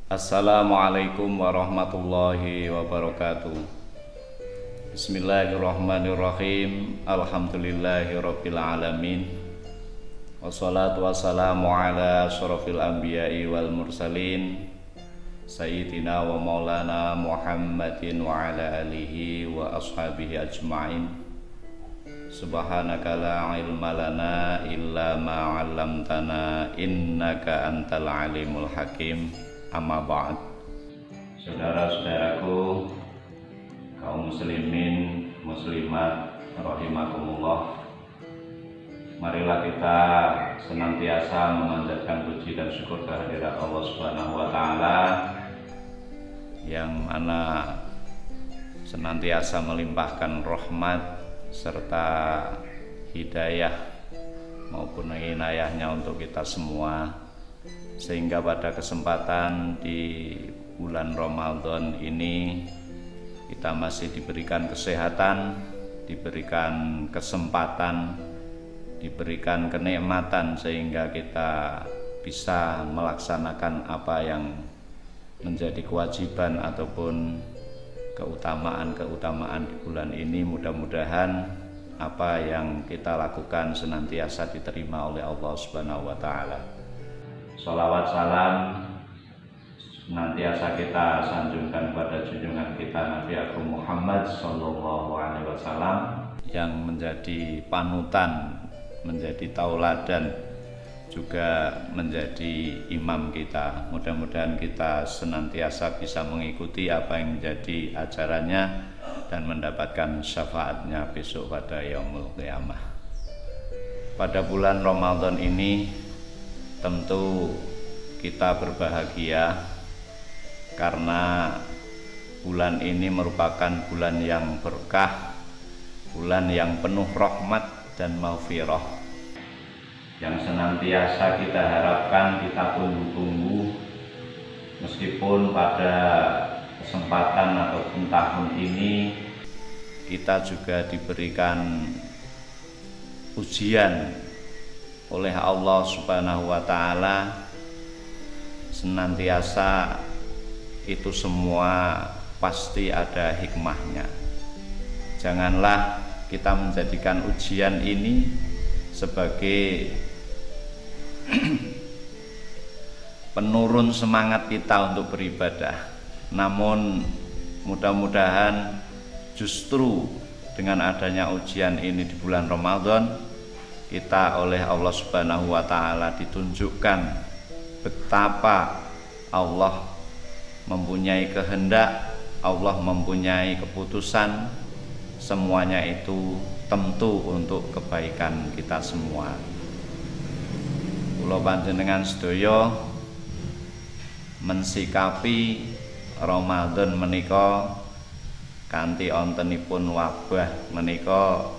Assalamualaikum warahmatullahi wabarakatuh. Bismillahirrahmanirrahim. Alhamdulillahirabbil alamin. Wassalatu wassalamu ala asyrofil anbiya'i wal mursalin Sayyidina wa maulana Muhammadin wa ala alihi wa ashabihi ajma'in. Subhanaka la ilma lana illa ma 'allamtana innaka antal alimul hakim. Amma ba'd. Saudara-saudaraku kaum muslimin muslimat rahimakumullah, marilah kita senantiasa memanjatkan puji dan syukur kehadirat Allah Subhanahu wa taala yang mana senantiasa melimpahkan rahmat serta hidayah maupun inayahnya untuk kita semua, sehingga pada kesempatan di bulan Ramadan ini kita masih diberikan kesehatan, diberikan kesempatan, diberikan kenikmatan, sehingga kita bisa melaksanakan apa yang menjadi kewajiban ataupun keutamaan-keutamaan di bulan ini. Mudah-mudahan apa yang kita lakukan senantiasa diterima oleh Allah Subhanahu wa taala. Sholawat salam senantiasa kita sanjungkan pada junjungan kita Nabi Agung Muhammad Sallallahu Alaihi Wasallam yang menjadi panutan, menjadi tauladan, juga menjadi imam kita. Mudah-mudahan kita senantiasa bisa mengikuti apa yang menjadi ajarannya dan mendapatkan syafaatnya besok pada yaumul qiyamah. Pada bulan Ramadan ini tentu kita berbahagia karena bulan ini merupakan bulan yang berkah, bulan yang penuh rahmat dan maghfirah, yang senantiasa kita harapkan, kita tunggu-tunggu. Meskipun pada kesempatan ataupun tahun ini kita juga diberikan ujian oleh Allah Subhanahu wa taala, senantiasa itu semua pasti ada hikmahnya. Janganlah kita menjadikan ujian ini sebagai penurun semangat kita untuk beribadah. Namun mudah-mudahan justru dengan adanya ujian ini di bulan Ramadan, kita oleh Allah Subhanahu wa taala ditunjukkan betapa Allah mempunyai kehendak, Allah mempunyai keputusan, semuanya itu tentu untuk kebaikan kita semua. Kula panjenengan sedaya mensikapi Ramadan menika kanthi ontenipun wabah menika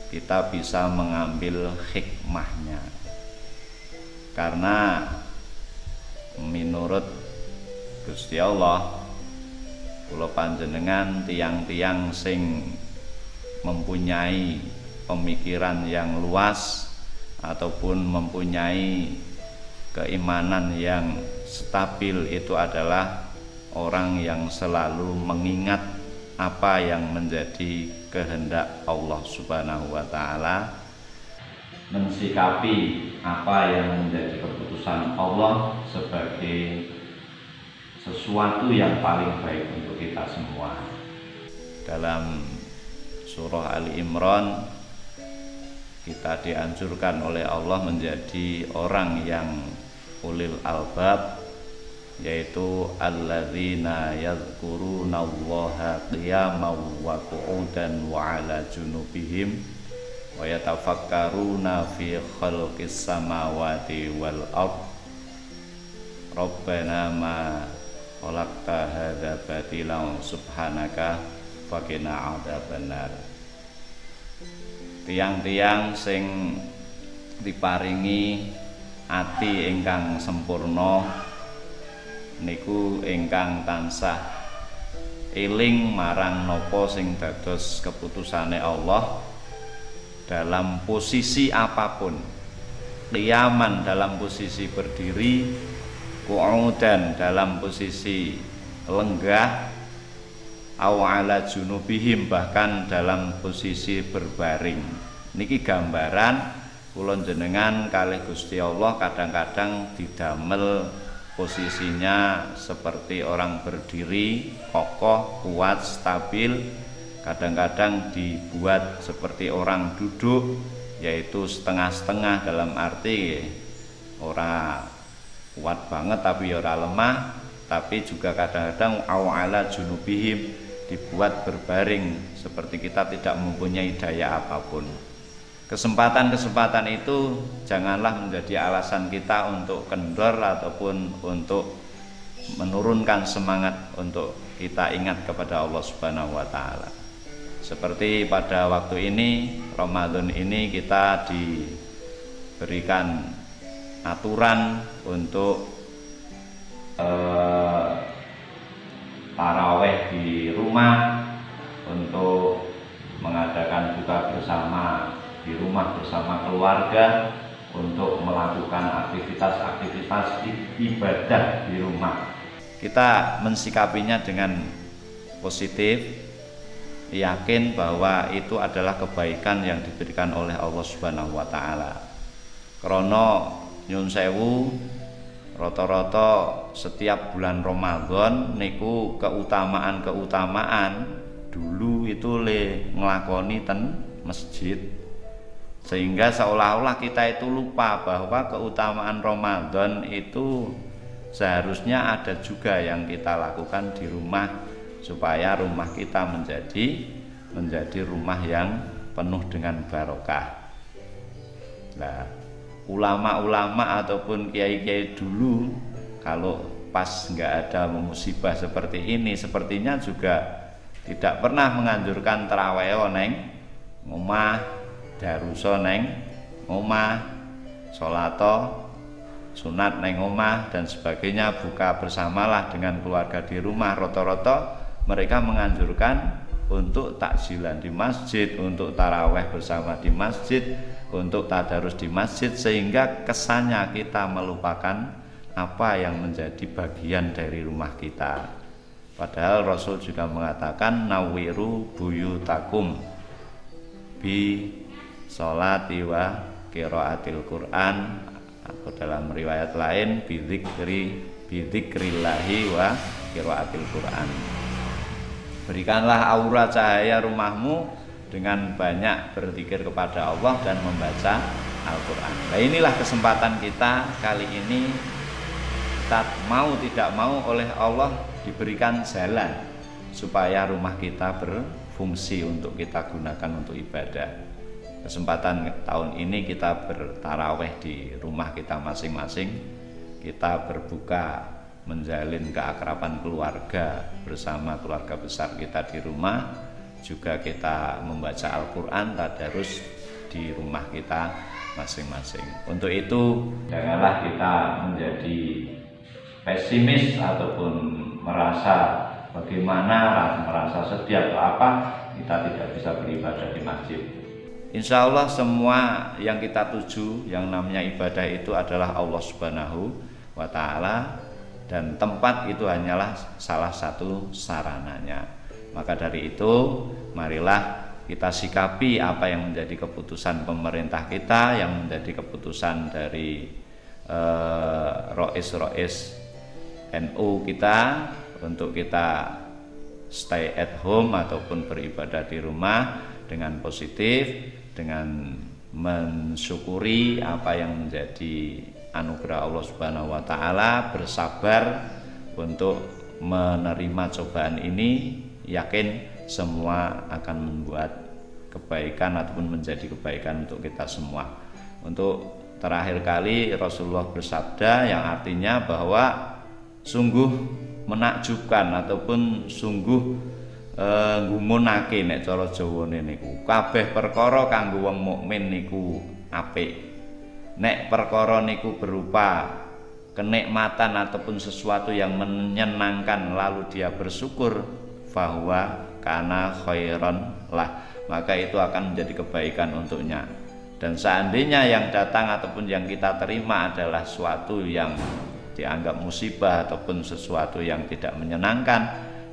kita bisa mengambil hikmahnya, karena menurut Gusti Allah kula panjenengan tiang-tiang sing mempunyai pemikiran yang luas ataupun mempunyai keimanan yang stabil itu adalah orang yang selalu mengingat apa yang menjadi kehendak Allah Subhanahu wa taala, mensikapi apa yang menjadi keputusan Allah sebagai sesuatu yang paling baik untuk kita semua. Dalam surah Ali Imran kita dianjurkan oleh Allah menjadi orang yang ulil albab, yaitu alladzina yadhkurunallaha qiyaman wa qu'udan wa 'ala junubihim wa yatafakkaruna fi khalqis samawati wal ard rabbana ma khalaqta hadza batilan subhanaka faqina adzabannar. Tiang-tiang sing diparingi ati ingkang sempurna niku ingkang tansah eling marang napa sing dados keputusane Allah dalam posisi apapun, qiyaman dalam posisi berdiri, qu'udan dalam posisi lenggah, au ala junubihim bahkan dalam posisi berbaring. Niki gambaran kula jenengan kalih Gusti Allah kadang-kadang didamel posisinya seperti orang berdiri, kokoh, kuat, stabil. Kadang-kadang dibuat seperti orang duduk, yaitu setengah-setengah, dalam arti ora kuat banget tapi ora lemah, tapi juga kadang-kadang awala junubihim, dibuat berbaring seperti kita tidak mempunyai daya apapun. Kesempatan-kesempatan itu janganlah menjadi alasan kita untuk kendor ataupun untuk menurunkan semangat untuk kita ingat kepada Allah Subhanahu wa taala. Seperti pada waktu ini, Ramadan ini kita diberikan aturan untuk taraweh di rumah, untuk mengadakan buka bersama di rumah bersama keluarga, untuk melakukan aktivitas-aktivitas ibadah di rumah. Kita mensikapinya dengan positif, yakin bahwa itu adalah kebaikan yang diberikan oleh Allah Subhanahu wa taala. Krana nyun sewu, rata-rata setiap bulan Ramadan niku keutamaan dulu itu nglakoni ten masjid, sehingga seolah-olah kita itu lupa bahwa keutamaan Ramadan itu seharusnya ada juga yang kita lakukan di rumah, supaya rumah kita menjadi rumah yang penuh dengan barokah. Nah, ulama-ulama ataupun kiai-kiai dulu kalau pas nggak ada musibah seperti ini, sepertinya juga tidak pernah menganjurkan tarawih neng omah, daruso neng omah, sholato sunat neng omah dan sebagainya, buka bersamalah dengan keluarga di rumah. Rata-rata mereka menganjurkan untuk takjilan di masjid, untuk taraweh bersama di masjid, untuk tadarus di masjid, sehingga kesannya kita melupakan apa yang menjadi bagian dari rumah kita. Padahal Rasul juga mengatakan nawiru buyutakum bi sholati wa qiraatil Quran, atau dalam riwayat lain bidzikrillahi wa qiraatil Quran. Berikanlah aura cahaya rumahmu dengan banyak berzikir kepada Allah dan membaca Al-Quran. Nah, inilah kesempatan kita kali ini. Kita mau tidak mau oleh Allah diberikan jalan supaya rumah kita berfungsi untuk kita gunakan untuk ibadah. Kesempatan tahun ini kita bertaraweh di rumah kita masing-masing, kita berbuka, menjalin keakraban keluarga bersama keluarga besar kita di rumah, juga kita membaca Al-Quran, tadarus di rumah kita masing-masing. Untuk itu janganlah kita menjadi pesimis ataupun merasa sedih atau apa, kita tidak bisa beribadah di masjid. Insya Allah semua yang kita tuju, yang namanya ibadah itu adalah Allah Subhanahu wa ta'ala, dan tempat itu hanyalah salah satu sarananya. Maka dari itu marilah kita sikapi apa yang menjadi keputusan pemerintah kita, yang menjadi keputusan dari rois NU kita, untuk kita stay at home ataupun beribadah di rumah dengan positif, dengan mensyukuri apa yang menjadi anugerah Allah Subhanahu wa ta'ala, bersabar untuk menerima cobaan ini, yakin semua akan membuat kebaikan ataupun menjadi kebaikan untuk kita semua. Untuk terakhir kali Rasulullah bersabda yang artinya bahwa sungguh menakjubkan ataupun sungguh nggumunake nek cara Jawane niku, kabeh perkara kanggo wong mukmin niku apik. Nek perkara niku berupa kenikmatan ataupun sesuatu yang menyenangkan lalu dia bersyukur, bahwa kana khairon lah, maka itu akan menjadi kebaikan untuknya. Dan seandainya yang datang ataupun yang kita terima adalah suatu yang dianggap musibah ataupun sesuatu yang tidak menyenangkan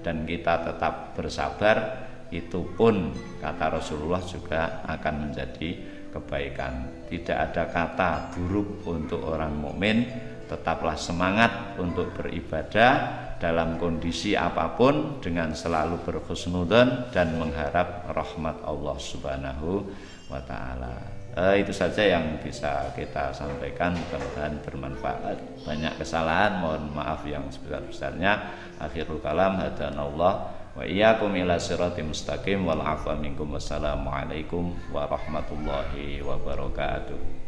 dan kita tetap bersabar, itu pun kata Rasulullah juga akan menjadi kebaikan. Tidak ada kata buruk untuk orang mukmin. Tetaplah semangat untuk beribadah dalam kondisi apapun dengan selalu berhusnudzon dan mengharap rahmat Allah Subhanahu wa taala. Itu saja yang bisa kita sampaikan, mudah-mudahan bermanfaat. Banyak kesalahan, mohon maaf yang sebesar-besarnya. Akhirul kalam, hadanallah wa iyyakum ila siratim mustaqim wal afwa minkum. Wassalamualaikum warahmatullahi wabarakatuh.